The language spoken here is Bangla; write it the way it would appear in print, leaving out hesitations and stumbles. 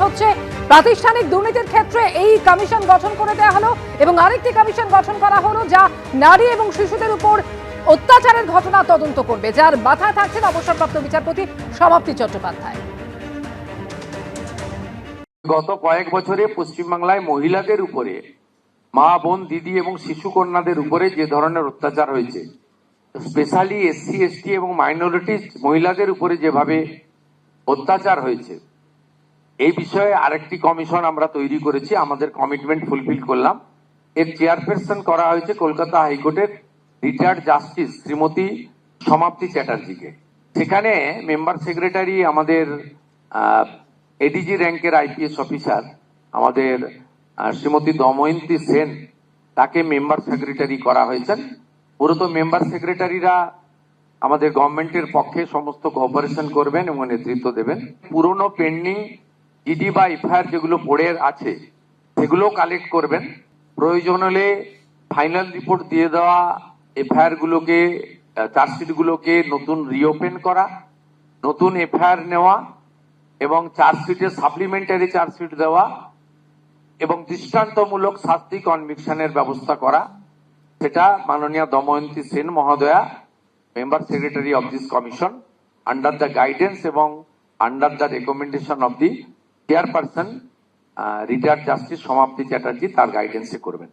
হচ্ছে প্রাতিষ্ঠানিক দুর্নীতির ক্ষেত্রে এই কমিশন গঠন করে দেওয়া হলো এবং আরেকটি কমিশন গঠন করা হলো যা নারী এবং শিশুদের উপর অত্যাচারের ঘটনা তদন্ত করবে, যার মাথায় থাকছেন অবসরপ্রাপ্ত বিচারপতি সমাপ্তি চট্টোপাধ্যায়। গত কয়েক বছরে পশ্চিমবাংলায় মহিলাদের উপরে, মা বোন দিদি এবং শিশু কন্যাদের উপরে যে ধরনের অত্যাচার হয়েছে, স্পেশালি এসসি এসটি এবং মাইনরিটিস মহিলাদের উপরে যেভাবে অত্যাচার হয়েছে, এই বিষয়ে আরেকটি কমিশন আমরা তৈরি করেছি, আমাদের কমিটমেন্ট ফুলফিল করলাম। এর চেয়ারপারসন করা হয়েছে কলকাতা হাইকোর্টের রিটায়ার্ড জাস্টিস শ্রীমতী সমাপ্তি চ্যাটার্জিকে। সেখানে মেম্বার সেক্রেটারি আমাদের এডিজি র্যাঙ্কের আইপিএস অফিসার আমাদের শ্রীমতী দময়ন্তী সেন, তাকে মেম্বার সেক্রেটারি করা হয়েছেন। মূলত মেম্বার সেক্রেটারিরা আমাদের গভর্নমেন্টের পক্ষে সমস্ত কোঅপারেশন করবেন এবং নেতৃত্ব দেবেন। পুরনো পেন্ডিং জিডি বা এফআইআর যেগুলো পড়ে আছে সেগুলো কালেক্ট করবেন। প্রয়োজন হলে ফাইনাল রিপোর্ট দিয়ে দেওয়া এফআইআর গুলোকে, চার্জশিট গুলোকে নতুন রিওপেন করা, নতুন এফআইআর নেওয়া এবং চার্জশিটে সাপ্লিমেন্টারি চার্জশিট দেওয়া এবং দৃষ্টান্তমূলক শাস্তি কনভিকশনের ব্যবস্থা করা, সেটা মাননীয় দময়ন্তী সেন মহোদয়া, member secretary of this commission, under the guidance এবং under the recommendation of the chairperson retired justice Samapti Chatterjee, তার গাইডেন্সে করবেন।